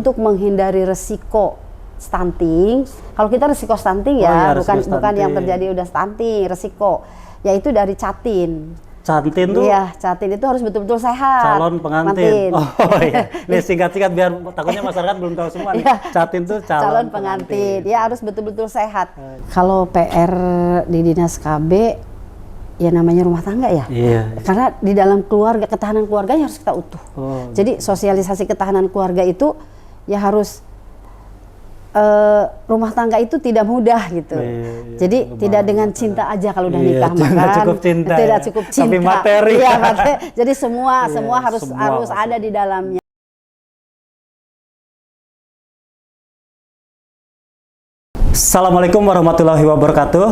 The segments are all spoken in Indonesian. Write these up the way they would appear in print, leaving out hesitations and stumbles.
untuk menghindari resiko stunting. Kalau kita resiko stunting ya, bukan yang terjadi udah stunting, resiko yaitu dari catin. Catin tuh? Iya, catin itu harus betul-betul sehat. Calon pengantin. Oh iya, ini singkat-singkat biar takutnya masyarakat belum tahu semua nih. Catin tuh calon pengantin. Ya harus betul-betul sehat. Kalau PR di Dinas KB, ya namanya rumah tangga ya. Iya. Karena di dalam keluarga, ketahanan keluarganya harus kita utuh. Jadi sosialisasi ketahanan keluarga itu ya harus rumah tangga itu tidak mudah gitu. Jadi tidak dengan cinta aja kalau udah nikah, tidak cukup cinta. Tidak cukup cinta. Tapi materi. Iya, materi. Jadi semua harus ada di dalamnya. Assalamualaikum warahmatullahi wabarakatuh.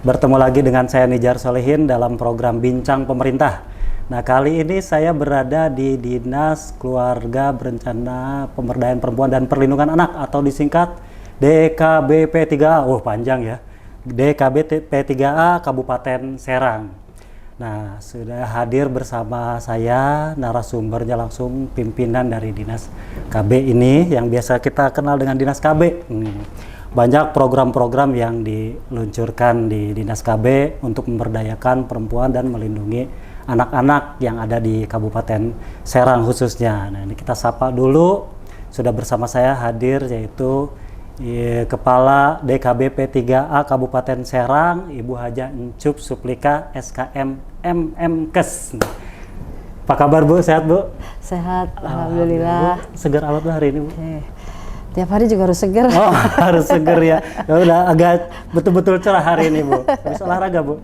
Bertemu lagi dengan saya Nijar Solehin dalam program Bincang Pemerintah. Nah, kali ini saya berada di Dinas Keluarga Berencana Pemberdayaan Perempuan dan Perlindungan Anak atau disingkat DKBP3A. Oh, panjang ya. DKBP3A Kabupaten Serang. Nah, sudah hadir bersama saya narasumbernya langsung pimpinan dari Dinas KB ini yang biasa kita kenal dengan Dinas KB. Banyak program-program yang diluncurkan di Dinas KB untuk memberdayakan perempuan dan melindungi anak-anak yang ada di Kabupaten Serang khususnya. Nah, ini kita sapa dulu. Sudah bersama saya hadir yaitu Kepala DKBP3A Kabupaten Serang, Ibu Haja Encup Suplika SKM MMkes. Apa kabar Bu? Sehat Bu? Sehat, alhamdulillah. Bu, segar alat Bu hari ini Bu? Tiap hari juga harus seger. Oh, harus seger ya. Ya udah agak betul-betul cerah hari ini Bu. Habis olahraga Bu?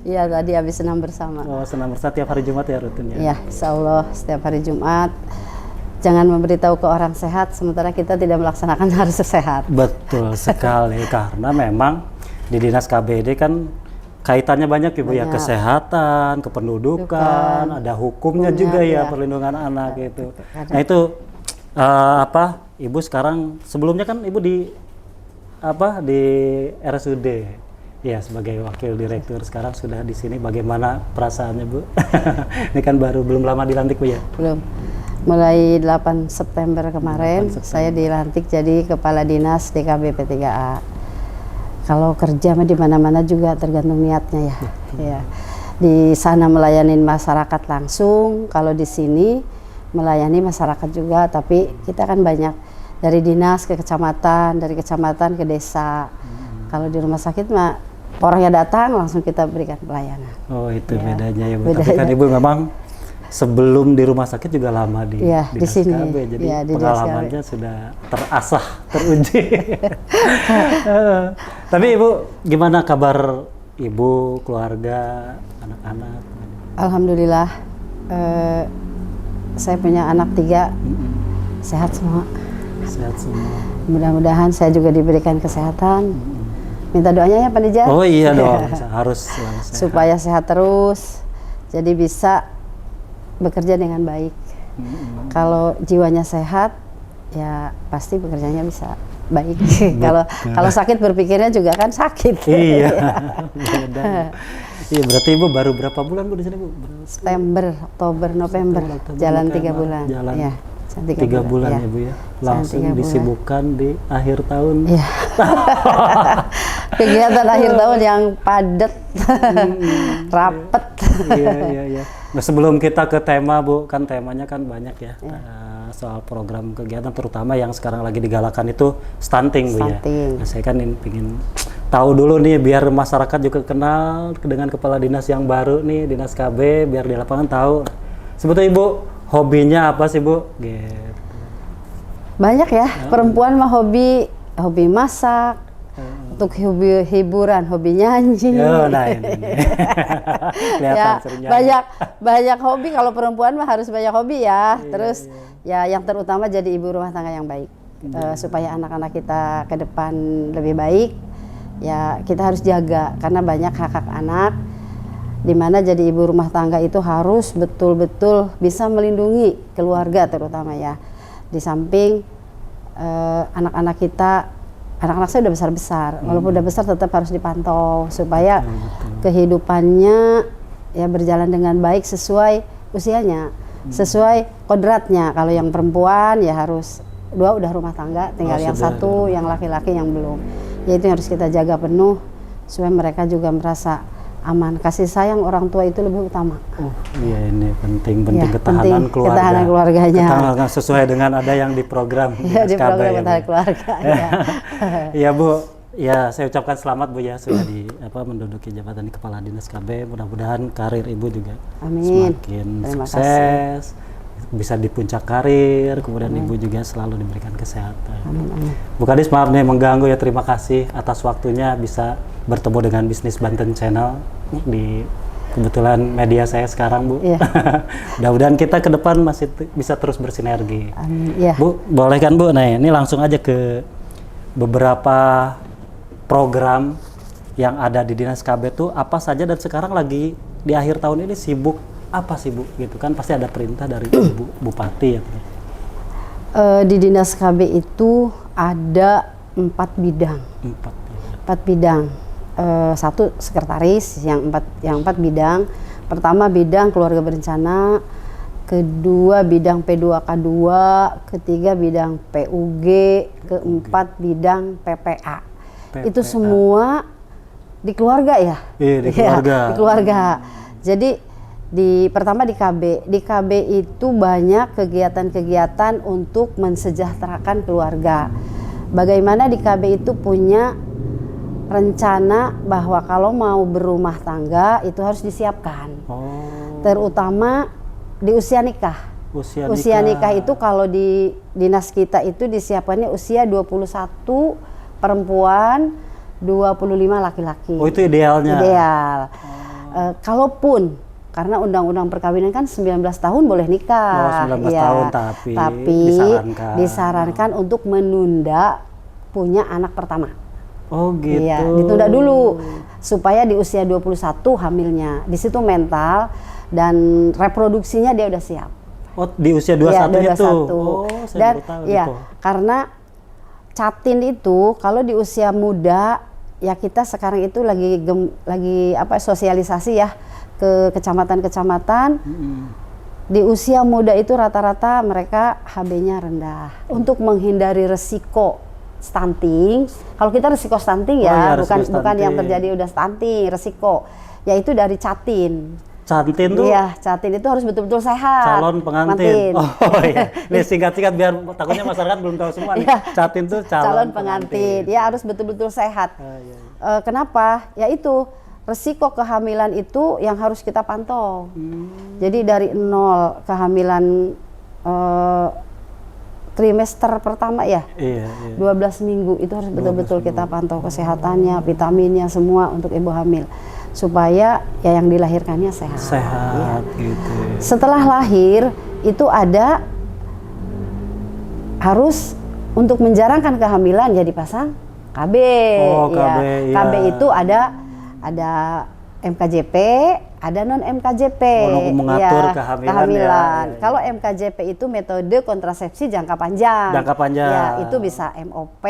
Iya, tadi habis senam bersama. Oh, senam bersama tiap hari Jumat ya rutinnya? Iya, insya Allah setiap hari Jumat. Jangan memberitahu ke orang sehat, sementara kita tidak melaksanakan harus sehat. Betul sekali, karena memang di Dinas KBD kan kaitannya banyak Ibu ya, kesehatan, kependudukan, ada hukumnya juga ya, perlindungan anak gitu. Nah itu Ibu sekarang, sebelumnya kan Ibu di RSUD. Ya, sebagai wakil direktur sekarang sudah di sini. Bagaimana perasaannya Bu? Ini kan belum lama dilantik Bu ya? Belum. Mulai 8 September kemarin saya dilantik jadi Kepala Dinas DKBP3A. Kalau kerja mah di mana-mana juga tergantung niatnya ya. Ya. Di sana melayani masyarakat langsung, kalau di sini melayani masyarakat juga, tapi kita kan banyak dari dinas ke kecamatan, dari kecamatan ke desa. Kalau di rumah sakit mah orangnya datang langsung kita berikan pelayanan. Oh, itu bedanya ya Bu. Tapi kan Ibu memang sebelum di rumah sakit juga lama di Dinas sini. KB, jadi pengalamannya sudah terasah, teruji. Tapi Ibu, gimana kabar Ibu, keluarga, anak-anak? Alhamdulillah, saya punya anak 3, sehat semua. Sehat semua. Mudah-mudahan saya juga diberikan kesehatan. Minta doanya ya Pak Nijar. Oh iya dong, harus sehat. Supaya sehat terus, jadi bisa bekerja dengan baik. Kalau jiwanya sehat, ya pasti bekerjanya bisa baik. Kalau sakit berpikirnya juga kan sakit. Iya. Iya, berarti Ibu baru berapa bulan Bu di sini Bu? September, Oktober, November, jalan 3 bulan. Jalan. Ya. 3 bulan ya Bu ya, langsung disibukkan di akhir tahun. Iya. Kegiatan akhir tahun yang padat, rapet. Iya. Nah, sebelum kita ke tema Bu, kan temanya kan banyak ya, soal program kegiatan terutama yang sekarang lagi digalakan itu stunting Bu ya. Nah, saya kan ingin tahu dulu nih biar masyarakat juga kenal dengan kepala dinas yang baru nih, Dinas KB, biar di lapangan tahu. Sebetulnya Ibu hobinya apa sih Bu? Gitu. Banyak ya, perempuan mah hobi masak, untuk hobi hiburan, hobi nyanyi. Nah ini. Ya, banyak hobi. Kalau perempuan mah harus banyak hobi ya. Terus ya yang terutama jadi ibu rumah tangga yang baik. Supaya anak-anak kita ke depan lebih baik, ya kita harus jaga karena banyak hak-hak anak. Dimana jadi ibu rumah tangga itu harus betul-betul bisa melindungi keluarga terutama ya. Di samping anak-anak kita, anak-anak saya udah besar-besar, walaupun udah besar tetap harus dipantau supaya kehidupannya ya berjalan dengan baik sesuai usianya, sesuai kodratnya. Kalau yang perempuan ya harus dua udah rumah tangga, tinggal yang sudah. satu yang laki-laki yang belum. Ya itu yang harus kita jaga penuh supaya mereka juga merasa aman. Kasih sayang orang tua itu lebih utama. Iya, ini penting Ya, ketahanan penting, keluarga. ketahanan keluarganya. Ketahanan sesuai dengan ada yang di program Ya, di SKB program ya, Bu. ketahanan keluarga. Ya. Iya Bu, ya saya ucapkan selamat Bu ya sudah menduduki jabatan di Kepala Dinas KB. Mudah-mudahan karir Ibu juga Amin. semakin Terima sukses, bisa di puncak karir, kemudian Ibu juga selalu diberikan kesehatan. Amin. Bu Kadis, maaf nih mengganggu ya, terima kasih atas waktunya bisa bertemu dengan Bisnis Banten Channel di kebetulan media saya sekarang Bu. Iya. Mudah-mudahan kita ke depan masih bisa terus bersinergi. Amin. Ya. Bu, boleh kan Bu? Nah ini langsung aja ke beberapa program yang ada di Dinas KB tuh apa saja, dan sekarang lagi di akhir tahun ini sibuk apa sih Bu? Gitu kan pasti ada perintah dari Bupati ya. Di Dinas KB itu ada 4 bidang. 4 bidang. Satu sekretaris, yang empat bidang. Pertama bidang keluarga berencana, kedua bidang P2K2, ketiga bidang PUG, keempat bidang PPA. Itu semua di keluarga ya? Iya, di keluarga. Ya, di keluarga. Jadi pertama di KB. Di KB itu banyak kegiatan-kegiatan untuk mensejahterakan keluarga. Bagaimana di KB itu punya rencana bahwa kalau mau berumah tangga itu harus disiapkan. Terutama di usia nikah. Usia nikah itu kalau di dinas kita itu disiapkannya usia 21 perempuan, 25 laki-laki. Oh, itu idealnya. Ideal. Kalaupun karena undang-undang perkawinan kan 19 tahun boleh nikah. 19 ya, tahun tapi disarankan untuk menunda punya anak pertama. Oh gitu. Iya, ditunda dulu supaya di usia 21 hamilnya. Di situ mental dan reproduksinya dia udah siap. Oh, di usia 21 ya, itu. Oh, saya baru tahu ya, gitu. Karena catin itu kalau di usia muda ya, kita sekarang itu lagi sosialisasi ya ke kecamatan-kecamatan. Di usia muda itu rata-rata mereka HB-nya rendah untuk menghindari resiko stunting. Kalau kita resiko stunting ya, bukan yang terjadi udah stunting, resiko yaitu dari catin. Catin tuh? Iya, catin itu harus betul-betul sehat. Calon pengantin. Oh iya. Ini singkat-singkat biar takutnya masyarakat belum tahu semua nih. Catin tuh calon pengantin. Ya harus betul-betul sehat. Kenapa? Ya itu resiko kehamilan itu yang harus kita pantau. Jadi dari 0 kehamilan trimester pertama ya, 12 minggu itu harus betul-betul kita pantau kesehatannya, vitaminnya semua untuk ibu hamil supaya ya yang dilahirkannya sehat. Sehat ya. Gitu. Setelah lahir itu ada harus untuk menjarangkan kehamilan jadi pasang KB. Oh, KB, ya. KB itu ada MKJP, ada non MKJP. Mengatur kehamilan. Ya. Kalau MKJP itu metode kontrasepsi jangka panjang. Jangka panjang. Ya, itu bisa MOP.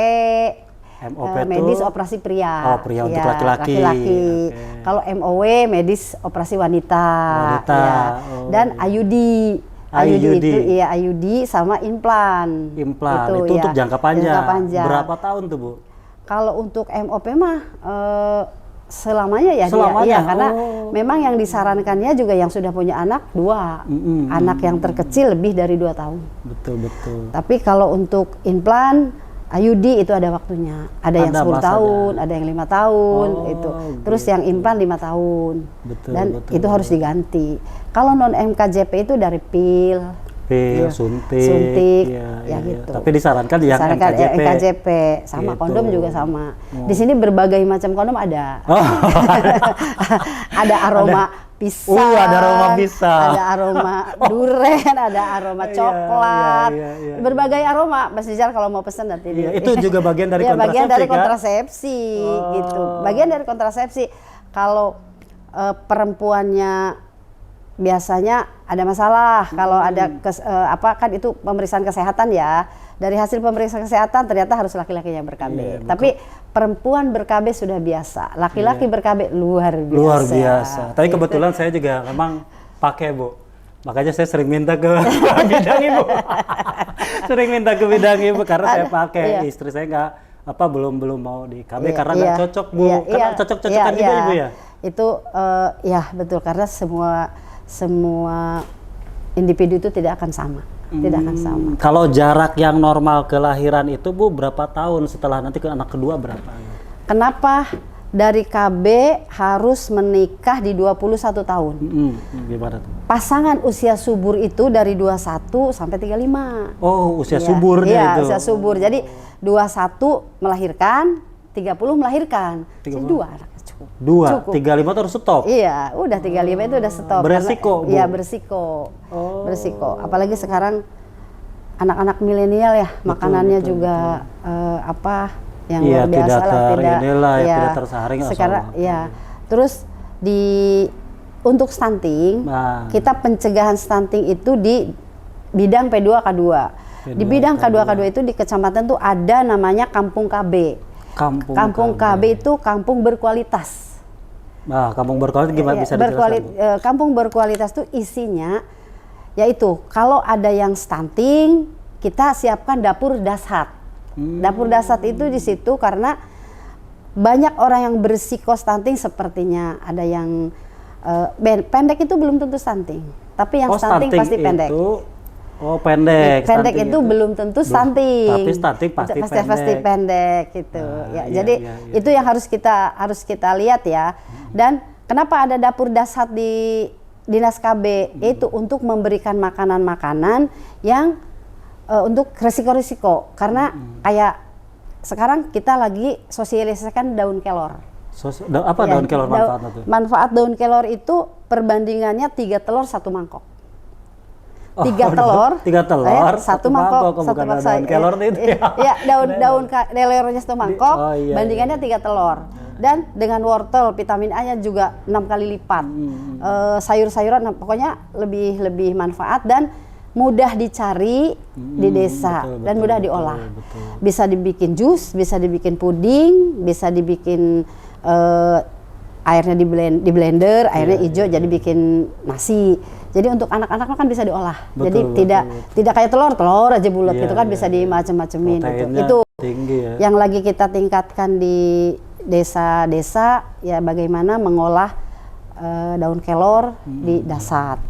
Medis operasi pria. Oh, pria untuk laki-laki. Okay. Kalau MOW medis operasi wanita. Ya. Dan IUD. IUD itu iya IUD sama implan. Implan itu untuk jangka panjang. Berapa tahun tuh Bu? Kalau untuk MOP mah selamanya ya. Iya, karena memang yang disarankannya juga yang sudah punya anak 2. Anak yang terkecil lebih dari 2 tahun. Betul. Tapi kalau untuk implan IUD itu ada waktunya. Ada yang 10 tahun, ada yang 5 tahun itu. Terus yang implan 5 tahun. Betul. Itu harus diganti. Kalau non MKJP itu dari pil, suntik, ya gitu. Tapi disarankan yang MKJP sama gitu. Kondom juga sama. Di sini berbagai macam kondom ada. Ada aroma pisang, ada aroma pisang, ada aroma duren, ada aroma coklat, berbagai aroma. Mas Rizal kalau mau pesan nanti. Itu juga bagian dari kontrasepsi. Bagian dari kontrasepsi, gitu. Bagian dari kontrasepsi. Kalau perempuannya biasanya ada masalah, kalau ada kan itu pemeriksaan kesehatan ya. Dari hasil pemeriksaan kesehatan ternyata harus laki-laki yang ber-KB. Tapi perempuan ber-KB sudah biasa, laki-laki ber-KB luar biasa. Tapi kebetulan saya juga memang pakai Bu. Makanya saya sering minta ke bidang ibu. Sering minta ke bidang ibu karena saya pakai, istri saya nggak belum mau di KB karena nggak cocok Bu. Karena cocok-cocokan juga ibu ya. Itu ya betul, karena semua individu itu tidak akan sama. Tidak akan sama. Kalau jarak yang normal kelahiran itu Bu berapa tahun setelah nanti ke anak kedua berapa? Kenapa dari KB harus menikah di 21 tahun? Gimana tuh? Pasangan usia subur itu dari 21 sampai 35. Oh, usia suburnya itu. Iya, usia subur. Jadi 21 melahirkan, 30 melahirkan. Jadi 2 anak cukup. 2, 35 terus stop? Iya, udah 35 itu udah stop. Beresiko, Bu? Iya, beresiko. Beresiko. Apalagi sekarang anak-anak milenial ya, makanannya juga yang luar biasa tidak tersaring sekarang terus untuk stunting kita pencegahan stunting itu di bidang P2K2. Di bidang K2K2 itu di kecamatan tuh ada namanya Kampung KB. Kampung KB itu kampung berkualitas. Nah, kampung berkualitas gimana bisa dijelaskan? Kampung berkualitas tuh isinya yaitu kalau ada yang stunting kita siapkan dapur dasar. Dapur dasar itu di situ karena banyak orang yang berisiko stunting, sepertinya ada yang pendek itu belum tentu stunting, tapi yang stunting pasti pendek. Pendek itu belum tentu stunting. Tapi stunting pasti pendek gitu. Jadi itu yang harus kita lihat ya. Dan kenapa ada dapur dasar di Dinas KB? Itu untuk memberikan makanan-makanan yang untuk resiko-risiko, karena kayak sekarang kita lagi sosialisasikan daun kelor. Daun kelor manfaatnya tuh? Manfaat daun kelor itu perbandingannya 3 telur 1 mangkok. 3 telur 1 mangkok. Bukan daun kelor itu ya. Daun kelornya 1 mangkok, bandingannya 3 telur. Dan dengan wortel, vitamin A-nya juga 6 kali lipat. Sayur-sayuran, pokoknya lebih manfaat dan mudah dicari di desa dan mudah diolah. Bisa dibikin jus, bisa dibikin puding, bisa dibikin airnya di blender, airnya hijau jadi bikin nasi. Jadi untuk anak-anak kan bisa diolah. Jadi tidak kayak telur aja bulat gitu kan, bisa dimacem-macemin gitu. Itu tinggi ya. Yang lagi kita tingkatkan di desa-desa ya, bagaimana mengolah daun kelor di dasar.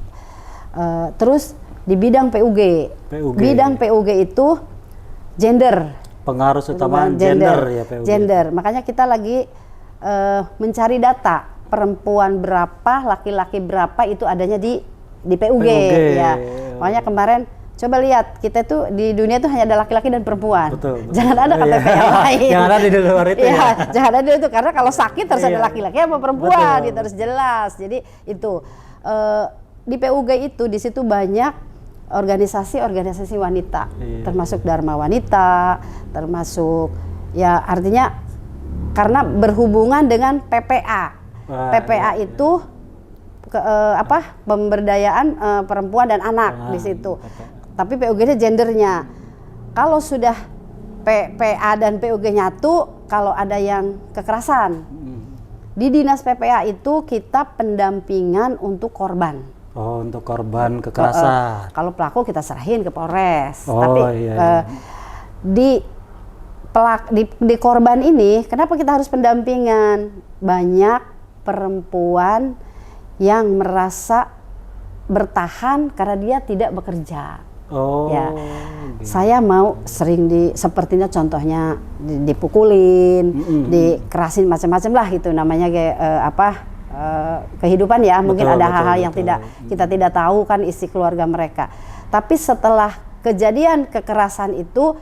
Terus di bidang PUG. Bidang PUG itu gender. Pengaruh utama gender ya PUG. Gender. Makanya kita lagi mencari data perempuan berapa, laki-laki berapa itu adanya di PUG ya. Makanya kemarin coba lihat, kita tuh di dunia tuh hanya ada laki-laki dan perempuan. Betul. Jangan ada KTP yang lain. Jangan ada di luar itu ya. Jangan ada itu, karena kalau sakit harus ada laki-laki sama perempuan, itu harus jelas. Jadi itu di PUG itu di situ banyak organisasi wanita, termasuk Dharma Wanita, termasuk ya artinya karena berhubungan dengan PPA. PPA itu pemberdayaan perempuan dan anak di situ. Tapi PUG-nya gendernya. Kalau sudah PPA dan PUG nyatu, kalau ada yang kekerasan di Dinas PPA itu kita pendampingan untuk korban. Oh, untuk korban kekerasan. Kalau pelaku kita serahin ke Polres. Tapi di korban ini, kenapa kita harus pendampingan? Banyak perempuan yang merasa bertahan karena dia tidak bekerja. Ya, saya mau sering sepertinya contohnya dipukulin, dikerasin macam-macam lah gitu namanya kayak kehidupan ya. Mungkin ada hal-hal yang kita tidak tahu kan isi keluarga mereka. Tapi setelah kejadian kekerasan itu,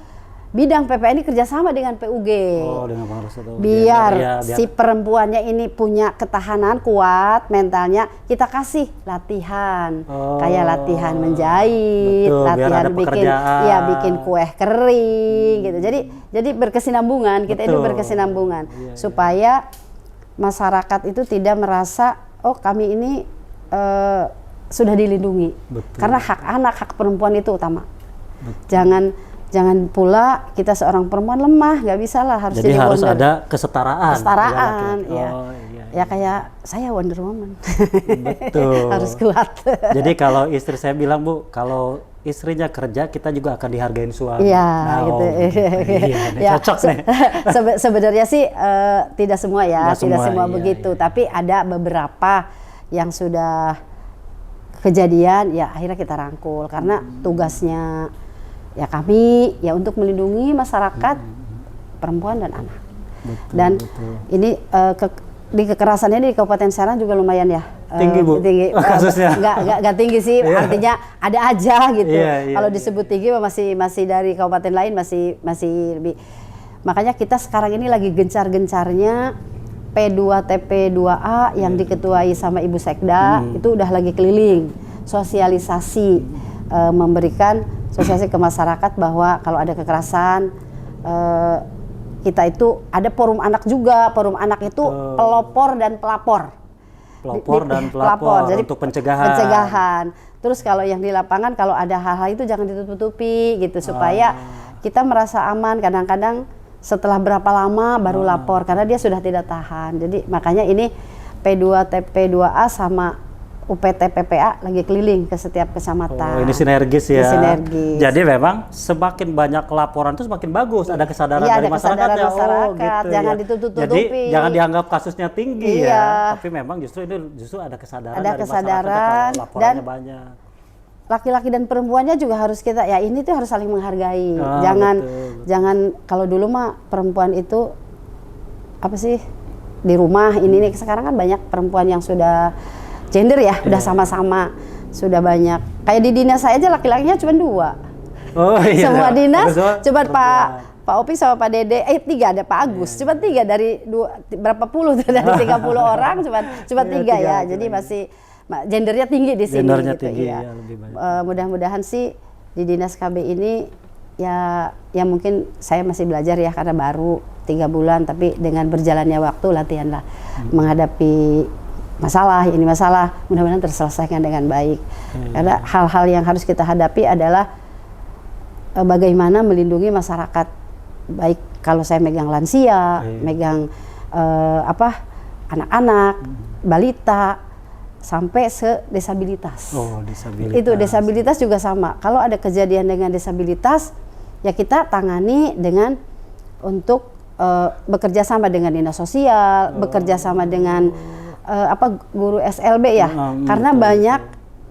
bidang PPA ini kerjasama dengan PUG. Biar si perempuannya ini punya ketahanan kuat mentalnya, kita kasih latihan, kayak latihan menjahit, latihan bikin kue kering gitu. Jadi berkesinambungan, kita ini berkesinambungan supaya masyarakat itu tidak merasa kami ini sudah dilindungi. Karena hak anak, hak perempuan itu utama. Jangan pula kita seorang perempuan lemah, nggak bisa lah, harus jadi harus ada kesetaraan. Kesetaraan, ya. Ya kayak saya Wonder Woman. Betul. Harus kuat. Jadi kalau istri saya bilang, Bu, kalau istrinya kerja, kita juga akan dihargain suami. Iya, Nah, gitu. Iya, cocok nih. Sebenarnya sih tidak semua ya, tidak semua iya, begitu. iya. Tapi ada beberapa yang sudah kejadian, ya akhirnya kita rangkul karena tugasnya ya kami ya untuk melindungi masyarakat perempuan dan anak. Betul, Dan betul. di kekerasannya di Kabupaten Serang juga lumayan ya. Tinggi, Bu? Tinggi. Kasusnya? Nggak tinggi sih, artinya ada aja gitu. Iya, Kalau disebut tinggi masih dari kabupaten lain masih lebih. Makanya kita sekarang ini lagi gencar-gencarnya P2TP2A yang diketuai sama Ibu Sekda, itu udah lagi keliling sosialisasi, memberikan sosialisasi ke masyarakat bahwa kalau ada kekerasan, kita itu ada forum anak juga. Forum anak itu pelopor dan pelapor. Pelopor dan pelapor Jadi untuk pencegahan. Pencegahan. Terus kalau yang di lapangan kalau ada hal-hal itu jangan ditutup-tutupi gitu supaya kita merasa aman. Kadang-kadang setelah berapa lama baru lapor karena dia sudah tidak tahan. Jadi makanya ini P2TP2A sama UPT PPA lagi keliling ke setiap kecamatan. Oh, ini sinergis ya. Sinergis. Jadi memang semakin banyak laporan itu semakin bagus. Ada kesadaran Iya, dari ada kesadaran masyarakatnya. masyarakat. Jangan ya. ditutup-tutupi. Jadi jangan dianggap kasusnya tinggi Iya. ya. Tapi memang justru ada kesadaran Ada dari kesadaran masyarakat kalau laporannya dan banyak. Laki-laki dan perempuannya juga harus kita ya ini tuh harus saling menghargai. Ah, betul. Jangan kalau dulu mah perempuan itu apa sih di rumah ini nih sekarang kan banyak perempuan yang sudah gender ya, udah sama-sama, sudah banyak. Kayak di dinas saya aja laki-lakinya cuma 2. Oh iya. Semua dinas cuma perempuan. Pak Opi sama Pak Dede, 3 ada Pak Agus, cuma 3 dari berapa puluh tuh dari 30 orang cuma 3 ya. Jadi masih gendernya tinggi di sini. Gendernya gitu, tinggi ya. ya, lebih banyak. Mudah-mudahan sih di dinas KB ini ya mungkin saya masih belajar ya karena baru 3 bulan, tapi dengan berjalannya waktu latihan lah menghadapi masalah, mudah-mudahan terselesaikan dengan baik. Karena hal-hal yang harus kita hadapi adalah bagaimana melindungi masyarakat, baik kalau saya megang lansia, megang anak-anak, balita, sampai disabilitas. Oh, disabilitas. Itu disabilitas juga sama. Kalau ada kejadian dengan disabilitas, ya kita tangani dengan untuk bekerja sama dengan dinas sosial, bekerja sama dengan guru SLB ya, karena betul, banyak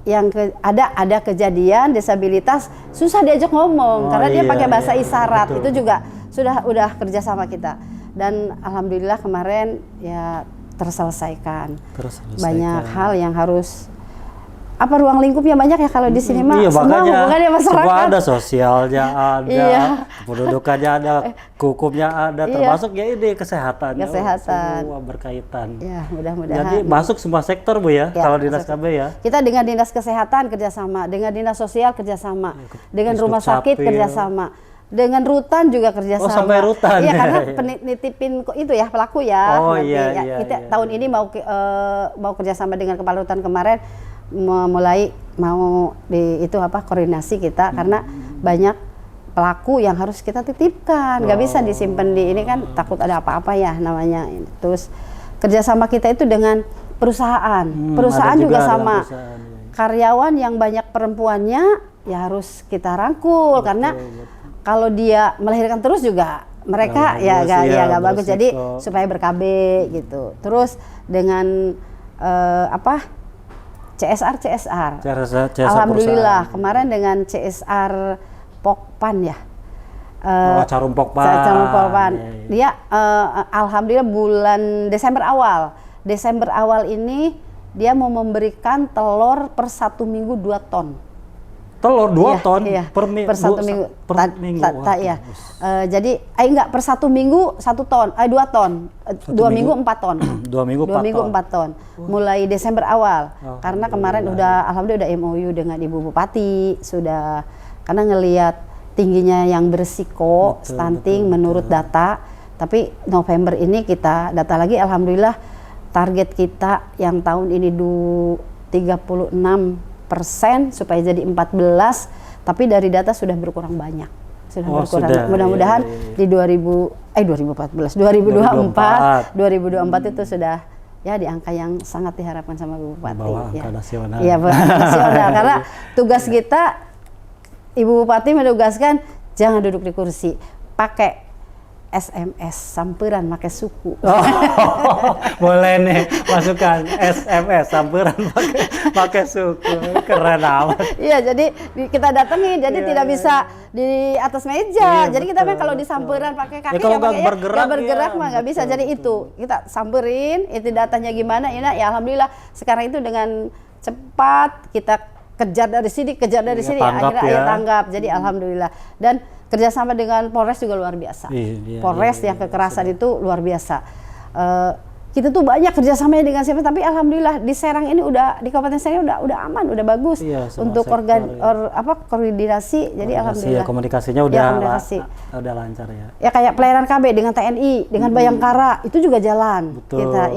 yang ada kejadian disabilitas susah diajak ngomong karena dia pakai bahasa isyarat. Betul. Itu juga udah kerja sama kita dan alhamdulillah kemarin ya terselesaikan. Banyak hal yang harus ruang lingkupnya banyak ya kalau di sini mah semua hubungannya masyarakat. Semua ada sosialnya ada, pendudukannya ada, hukumnya ada, termasuk ya ini kesehatannya. Semua berkaitan. Ya, mudah-mudahan. Jadi masuk semua sektor Bu ya, kalau dinas KB ya. Kita dengan dinas kesehatan kerjasama, dengan dinas sosial kerjasama, dengan rumah sakit kerjasama. Dengan rutan juga kerjasama. Oh, sampai rutan. Iya, karena nitipin itu ya pelaku ya. Oh nanti, iya. Kita tahun ini mau kerjasama dengan kepala rutan kemarin. Mulai mau koordinasi kita karena banyak pelaku yang harus kita titipkan, nggak bisa disimpan di ini kan takut ada apa-apa ya namanya. Terus kerjasama kita itu dengan perusahaan juga sama karyawan yang banyak perempuannya ya harus kita rangkul karena kalau dia melahirkan terus juga mereka nggak bagus jadi supaya ber-KB gitu. Terus dengan CSR. Alhamdulillah kemarin dengan CSR Pokpan ya. Carum Pokpan. Dia alhamdulillah bulan Desember awal ini dia mau memberikan telur per 1 minggu 2 ton. Telur 2 ton per 1 minggu. Jadi per 1 minggu 1 ton, 2 ton. 2 minggu 4 ton. 2 minggu 4 ton. Mulai Desember awal. Karena kemarin alhamdulillah udah MOU dengan Ibu Bupati sudah karena ngelihat tingginya yang berisiko stunting menurut data. Tapi November ini kita data lagi alhamdulillah target kita yang tahun ini 36% supaya jadi 14, tapi dari data sudah berkurang banyak. Mudah-mudahan di 2024 itu sudah ya di angka yang sangat diharapkan sama Bu Bupati. Bawah angka ya. nasional. Iya, nasional. Karena tugas kita, Ibu Bupati menugaskan jangan duduk di kursi, pakai SMS, samperan pakai suku. Oh, boleh nih masukkan SMS, samperan pakai suku, keren amat. Iya, jadi kita datengin, jadi tidak bisa di atas meja. Jadi kita kalau di samperan pakai kaki, kalau nggak bergerak mah nggak bisa. Jadi itu kita samperin, itu datanya gimana, ya alhamdulillah sekarang itu dengan cepat kita kejar dari sini, akhirnya tanggap. Jadi alhamdulillah. Dan kerjasama dengan Polres juga luar biasa. Polres yang kekerasan itu luar biasa. Kita tuh banyak kerjasamanya dengan siapa, tapi alhamdulillah di Serang ini di Kabupaten Serang udah aman, udah bagus untuk koordinasi. Jadi alhamdulillah. Komunikasinya udah lancar ya. Ya kayak pelayanan KB dengan TNI, dengan Bayangkara itu juga jalan. Betul. Kita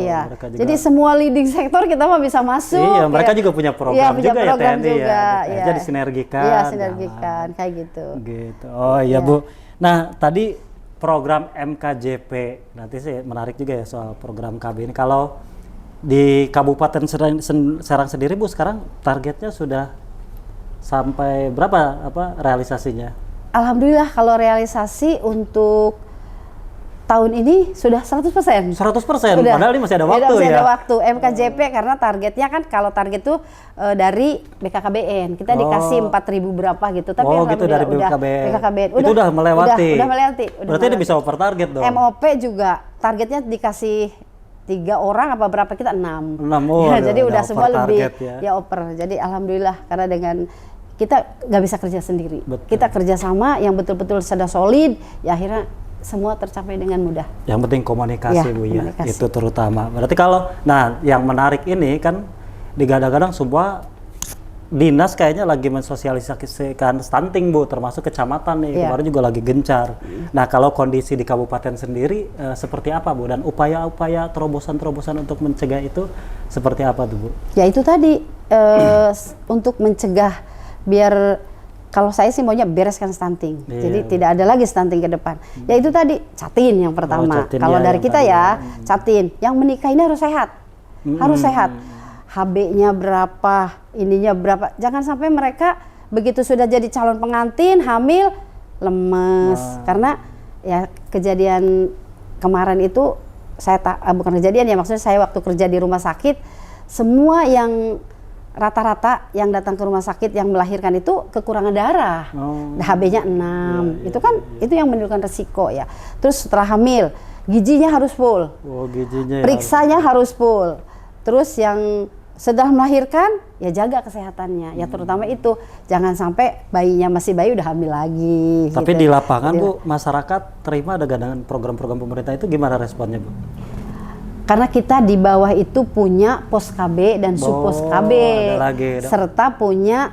Jadi semua leading sektor kita mah bisa masuk. Iya, mereka juga punya program juga ya TNI ya. Jadi sinergikan. Iya, sinergikan kayak gitu. Gitu. Oh iya Bu. Nah, tadi program MKJP, nanti sih menarik juga ya soal program KB ini. Kalau di Kabupaten Serang sendiri Bu, sekarang targetnya sudah sampai berapa realisasinya? Alhamdulillah kalau realisasi untuk tahun ini sudah 100%. 100%? Padahal ini masih ada waktu masih ya? ada waktu. MKJP karena targetnya kan, kalau target tuh dari BKKBN. Kita dikasih 4.000 berapa gitu. Tapi gitu dari BKKBN. Itu udah melewati? Udah melewati. Berarti ini bisa over target dong? MOP juga targetnya dikasih 3 orang apa berapa, kita 6. Jadi udah semua lebih over. Jadi alhamdulillah karena dengan kita nggak bisa kerja sendiri. Betul. Kita kerjasama yang betul-betul sudah solid, ya akhirnya semua tercapai dengan mudah. Yang penting komunikasi Bu ya, itu terutama. Berarti yang menarik ini kan digadang-gadang semua dinas kayaknya lagi mensosialisasikan stunting Bu, termasuk kecamatan nih, kemarin juga lagi gencar. Nah kalau kondisi di kabupaten sendiri seperti apa Bu, dan upaya-upaya terobosan-terobosan untuk mencegah itu seperti apa tuh Bu? Ya itu tadi untuk mencegah, biar kalau saya sih maunya bereskan stunting, jadi tidak ada lagi stunting ke depan. Ya itu tadi, catin yang pertama. Kalau dari kita catin. Yang menikah ini harus sehat, harus sehat. HB-nya berapa, ininya berapa. Jangan sampai mereka begitu sudah jadi calon pengantin, hamil, lemes. Karena ya kejadian kemarin itu, bukan kejadian ya, maksudnya saya waktu kerja di rumah sakit, semua yang rata-rata yang datang ke rumah sakit yang melahirkan itu kekurangan darah, HB-nya 6, itu kan itu yang menimbulkan resiko ya. Terus setelah hamil, gizinya harus full, periksanya harus full. Terus yang setelah melahirkan, ya jaga kesehatannya, ya terutama itu, jangan sampai bayinya masih bayi udah hamil lagi. Tapi di lapangan Bu, masyarakat terima dengan program-program pemerintah itu gimana responnya Bu? Karena kita di bawah itu punya pos KB dan supos KB, serta punya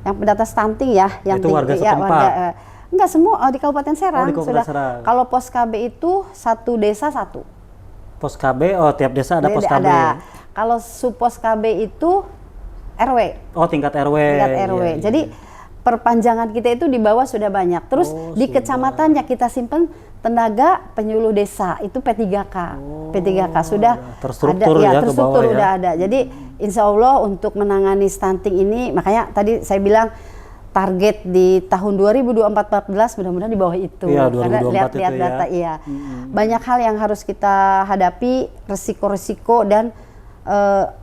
yang pendata stunting ya, yang itu warga setempat. Enggak semua di Kabupaten Serang sudah. Kalau pos KB itu satu desa satu. Pos KB, tiap desa ada pos KB. Kalau supos KB itu RW. Tingkat RW. Tingkat RW. Jadi perpanjangan kita itu di bawah sudah banyak. Terus di kecamatannya kita simpan tenaga penyuluh desa, itu P3K. P3K sudah terstruktur ada, terstruktur udah ada. Jadi insya Allah untuk menangani stunting ini, makanya tadi saya bilang target di tahun 2014 mudah-mudahan di bawah itu. Karena lihat data banyak hal yang harus kita hadapi, resiko-resiko, dan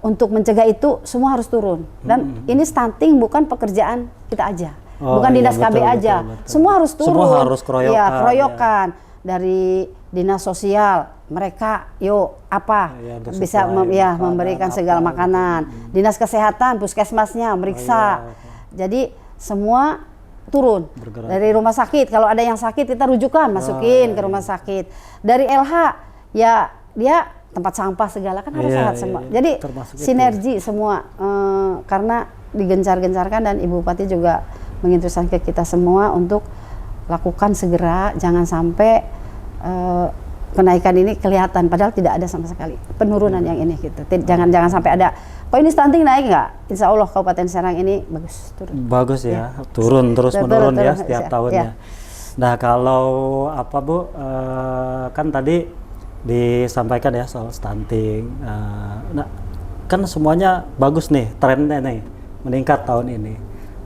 untuk mencegah itu semua harus turun. Dan ini stunting bukan pekerjaan kita aja. Bukan dinas KB aja. Betul. Semua harus turun. Semua harus keroyokan. Keroyokan. Dari dinas sosial, mereka bisa memberikan segala makanan. Dinas kesehatan, puskesmasnya meriksa. Jadi semua turun. Bergerak. Dari rumah sakit, kalau ada yang sakit kita rujukan, masukin ke rumah sakit. Dari LH, ya dia tempat sampah segala kan harus sehat semua. Jadi sinergi semua, karena digencar-gencarkan, dan Ibu Bupati juga menginstruksikan ke kita semua untuk lakukan segera, jangan sampai kenaikan ini kelihatan padahal tidak ada sama sekali penurunan yang ini gitu. Jangan sampai ada, kok ini stunting naik nggak? Insya Allah Kabupaten Serang ini bagus turun. Bagus ya, turun terus menurun setiap tahunnya. Nah kalau Bu, kan tadi disampaikan ya soal stunting. Nah, kan semuanya bagus nih, trennya nih meningkat tahun ini.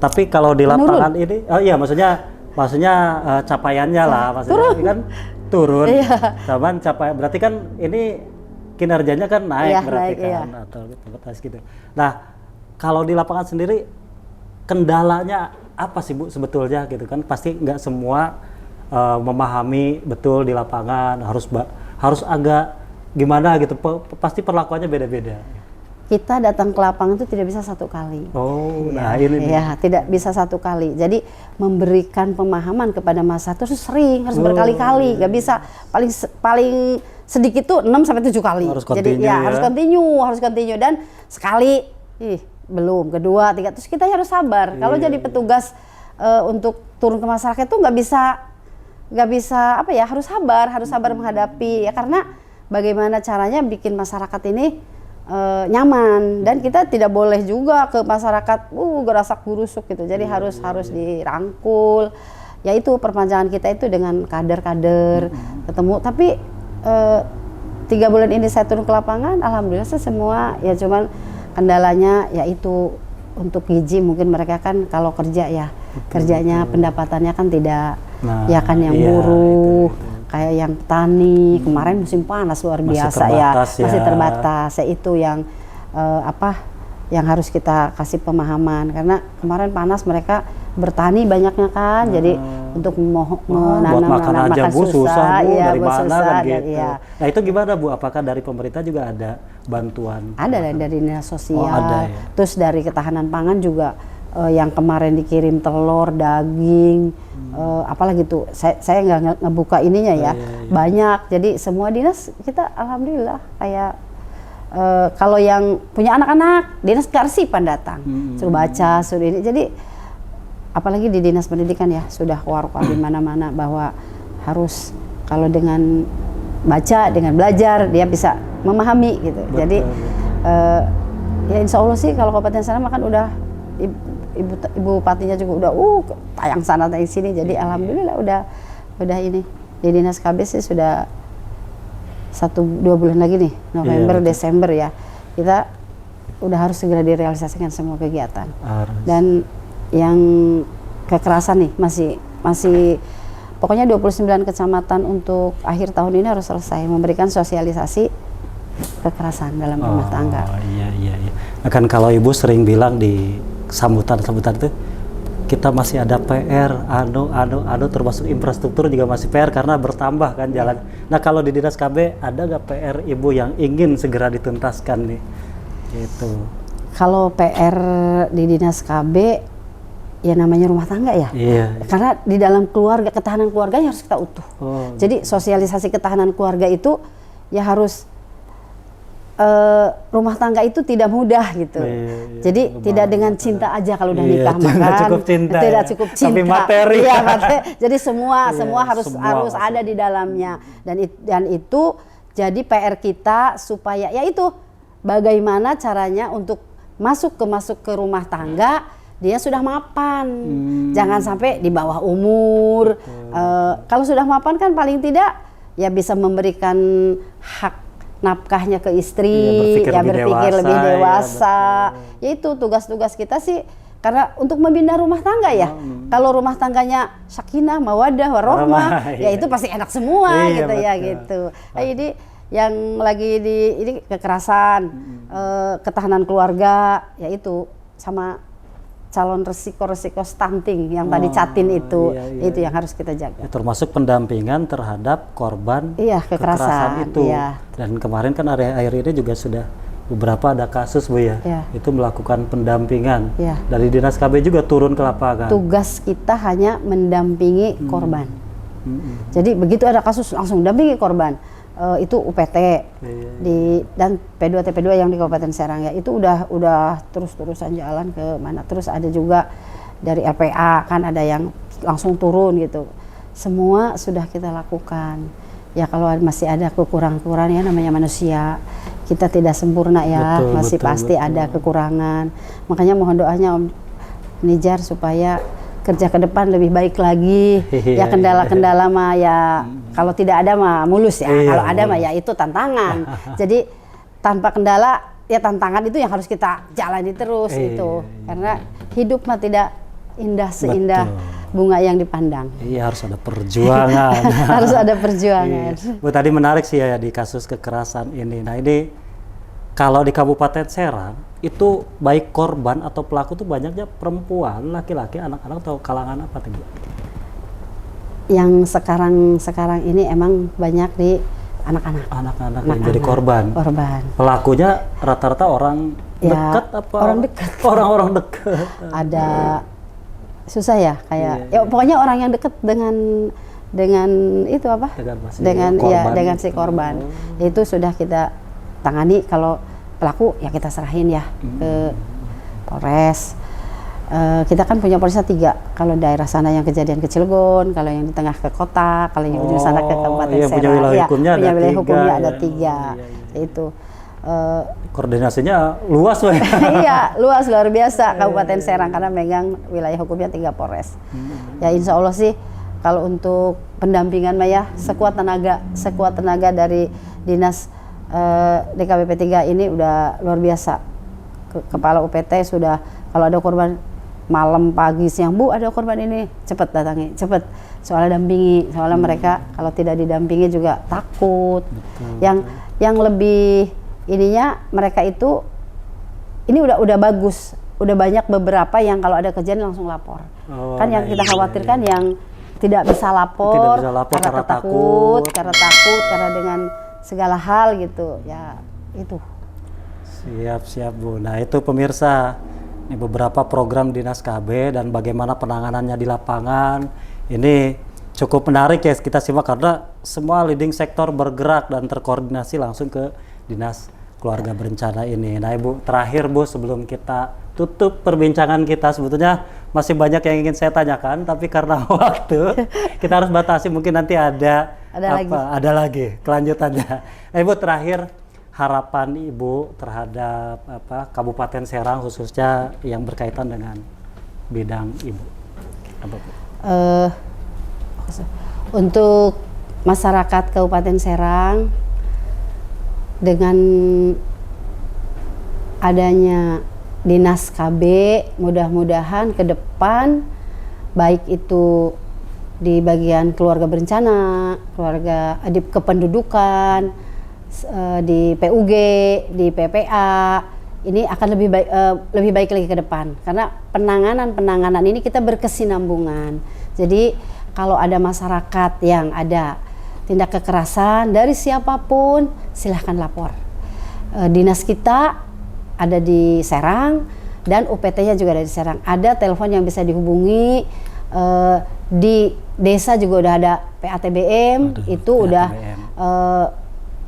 Tapi kalau di lapangan ini, oh iya maksudnya capaiannya lah, maksudnya ini kan turun. Cuman berarti kan ini kinerjanya kan naik berarti kan atau gitu. Nah, kalau di lapangan sendiri kendalanya apa sih Bu sebetulnya gitu kan? Pasti nggak semua memahami betul di lapangan, harus agak gimana gitu, pasti perlakuannya beda-beda. Kita datang ke lapangan itu tidak bisa satu kali. Oh, nah ini nih. Ya, tidak bisa satu kali. Jadi memberikan pemahaman kepada masa terus sering, harus berkali-kali. Nggak bisa paling sedikit tuh 6 sampai 7 kali. Harus jadi harus continue dan sekali belum, kedua, tiga, terus kita harus sabar. Kalau jadi petugas untuk turun ke masyarakat itu nggak bisa apa ya, harus sabar menghadapi ya, karena bagaimana caranya bikin masyarakat ini nyaman, dan kita tidak boleh juga ke masyarakat gerasak gurusuk gitu. Jadi harus dirangkul. Ya itu perpanjangan kita itu dengan kader-kader ketemu. Tapi 3 bulan ini saya turun ke lapangan, alhamdulillah semua ya, cuman kendalanya yaitu untuk gizi, mungkin mereka kan kalau kerja ya kerjanya pendapatannya kan tidak ya kan yang buruh. Kayak yang petani kemarin musim panas luar biasa masih terbatas ya, itu yang yang harus kita kasih pemahaman, karena kemarin panas mereka bertani banyaknya kan, jadi untuk menanam makan aja Bu susah Bu, dari mana kan gitu. Nah itu gimana Bu, apakah dari pemerintah juga ada bantuan? Ada dari dinas sosial, terus dari ketahanan pangan juga yang kemarin dikirim telur, daging, apalagi tuh saya nggak ngebuka ininya ya, banyak. Jadi semua dinas kita alhamdulillah kayak kalau yang punya anak-anak dinas kearsipan datang, suruh baca, suruh ini. Jadi apalagi di dinas pendidikan ya sudah keluar di mana-mana bahwa harus kalau dengan baca, dengan belajar dia bisa memahami gitu. Betul. Jadi ya insya Allah sih kalau Kabupaten Sanama kan udah ibu bupatinya juga udah tayang sana tayang sini, jadi alhamdulillah udah ini di dinas KB sih sudah 1-2 bulan lagi nih, November Desember ya, kita udah harus segera direalisasikan semua kegiatan. Dan yang kekerasan nih masih pokoknya 29 kecamatan untuk akhir tahun ini harus selesai memberikan sosialisasi kekerasan dalam rumah tangga. Iya. Nah, kan kalau Ibu sering bilang di sambutan itu kita masih ada PR, termasuk infrastruktur juga masih PR karena bertambah kan jalan. Nah kalau di dinas KB ada nggak PR Ibu yang ingin segera dituntaskan nih? Gitu. Kalau PR di dinas KB ya namanya rumah tangga ya. Karena di dalam keluarga, ketahanan keluarganya harus kita utuh. Jadi sosialisasi ketahanan keluarga itu ya harus rumah tangga itu tidak mudah gitu. Jadi tidak dengan cinta aja kalau udah nikah makan. Tidak cukup cinta. Tapi materi. Jadi semua harus ada di dalamnya, dan itu jadi PR kita supaya yaitu bagaimana caranya untuk masuk ke rumah tangga dia sudah mapan. Jangan sampai di bawah umur. Kalau sudah mapan kan paling tidak ya bisa memberikan hak nafkahnya ke istri, berpikir lebih dewasa. Ya itu tugas-tugas kita sih, karena untuk membina rumah tangga ya. Kalau rumah tangganya sakinah, mawaddah, warohmah, ya itu pasti enak semua gitu ya gitu. Jadi yang lagi ini kekerasan, ketahanan keluarga, yaitu sama calon resiko stunting yang tadi Catin itu yang harus kita jaga. Ya, termasuk pendampingan terhadap korban kekerasan itu. Dan kemarin kan akhir ini juga sudah beberapa ada kasus Bu ya. Itu melakukan pendampingan. Dari dinas KB juga turun ke lapangan. Tugas kita hanya mendampingi korban. Jadi begitu ada kasus langsung dampingi korban. Itu UPT dan P2 TP2 yang di Kabupaten Serang ya, itu udah terus-terusan jalan ke mana. Terus ada juga dari LPA kan ada yang langsung turun gitu. Semua sudah kita lakukan. Ya kalau masih ada kekurangan ya, namanya manusia. Kita tidak sempurna ya, pasti ada kekurangan. Makanya mohon doanya Om Nijar supaya kerja ke depan lebih baik lagi. Ya kendala-kendala mah ya kalau tidak ada mah mulus ya. Kalau ada mah ya itu tantangan. Jadi tanpa kendala ya tantangan itu yang harus kita jalani terus itu. Karena hidup mah tidak indah seindah bunga yang dipandang. Iya, harus ada perjuangan. Harus ada perjuangan. Bu, tadi menarik sih ya di kasus kekerasan ini. Nah, ini kalau di Kabupaten Serang itu baik korban atau pelaku tuh banyaknya perempuan, laki-laki, anak-anak atau kalangan apa tuh, Bu? Yang sekarang ini emang banyak di anak-anak. Anak-anak yang jadi korban. Korban. Pelakunya rata-rata orang dekat apa? Orang dekat. Orang-orang dekat. Ada susah ya kayak ya pokoknya orang yang dekat dengan itu apa? Dengan si korban. Itu sudah kita tangani. Kalau pelaku ya kita serahin ya ke Polres. Kita kan punya Polresnya 3. Kalau daerah sana yang kejadian ke Cilegon, kalau yang di tengah ke kota, kalau yang ujung sana ke Kabupaten Serang. Punya wilayah hukumnya punya wilayah hukumnya ada 3. Iya. Itu. Koordinasinya luas, Pak. Iya, luas luar biasa Kabupaten Serang karena megang wilayah hukumnya 3 Polres. Ya insya Allah sih kalau untuk pendampingan mah ya sekuat tenaga dari dinas DKPP 3 ini udah luar biasa. Kepala UPT sudah kalau ada korban malam pagi siang, Bu ada korban ini cepat datangi, cepat soalnya dampingi, soalnya mereka kalau tidak didampingi juga takut. Yang lebih ininya mereka itu ini udah bagus, udah banyak beberapa yang kalau ada kejadian langsung lapor. Kan yang kita khawatirkan yang tidak bisa lapor karena takut, karena dengan segala hal gitu. Ya itu. Siap Bu. Nah itu pemirsa, ini beberapa program Dinas KB dan bagaimana penanganannya di lapangan. Ini cukup menarik ya kita simak karena semua leading sektor bergerak dan terkoordinasi langsung ke Dinas Keluarga Berencana ini. Nah Ibu, terakhir Bu sebelum kita tutup perbincangan kita, sebetulnya masih banyak yang ingin saya tanyakan, tapi karena waktu kita harus batasi, mungkin nanti ada lagi kelanjutannya. Nah Ibu, terakhir harapan Ibu terhadap Kabupaten Serang khususnya yang berkaitan dengan bidang Ibu. Apa Bu? Untuk masyarakat Kabupaten Serang, dengan adanya Dinas KB, mudah-mudahan ke depan baik itu di bagian keluarga berencana, keluarga di kependudukan, di PUG, di PPA, ini akan lebih baik lagi ke depan karena penanganan ini kita berkesinambungan. Jadi kalau ada masyarakat yang ada tindak kekerasan dari siapapun, silahkan lapor. Dinas kita ada di Serang dan UPT-nya juga ada di Serang. Ada telepon yang bisa dihubungi. Di desa juga udah ada PATBM, itu udah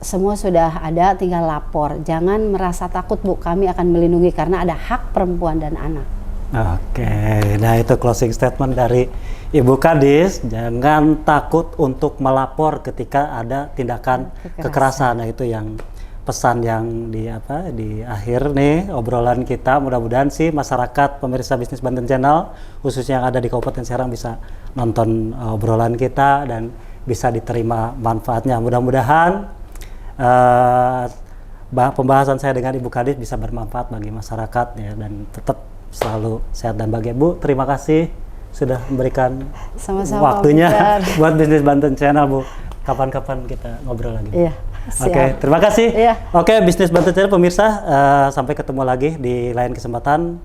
semua sudah ada, tinggal lapor. Jangan merasa takut Bu, kami akan melindungi karena ada hak perempuan dan anak. Oke, nah itu closing statement dari Ibu Kadis. Jangan takut untuk melapor ketika ada tindakan kekerasan. Nah itu yang pesan yang di akhir nih obrolan kita. Mudah-mudahan sih masyarakat pemirsa Bisnis Banten Channel khususnya yang ada di Kabupaten Serang bisa nonton obrolan kita dan bisa diterima manfaatnya. Mudah-mudahan pembahasan saya dengan Ibu Kadis bisa bermanfaat bagi masyarakat ya, dan tetap selalu sehat dan bahagia. Bu, terima kasih sudah memberikan waktunya buat Bisnis Banten Channel Bu. Kapan-kapan kita ngobrol lagi. Iya. Oke, terima kasih. Iya. Oke, Bisnis Banten Channel pemirsa, sampai ketemu lagi di lain kesempatan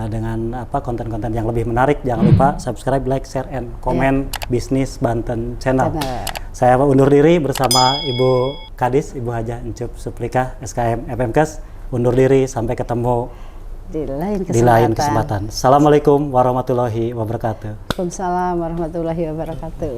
dengan konten-konten yang lebih menarik. Jangan lupa subscribe, like, share, and komen Bisnis Banten Channel. Saya undur diri bersama Ibu Kadis, Ibu Haja Encup Suplika, SKM FMKes. Undur diri, sampai ketemu di lain kesempatan. Assalamualaikum warahmatullahi wabarakatuh. Waalaikumsalam warahmatullahi wabarakatuh.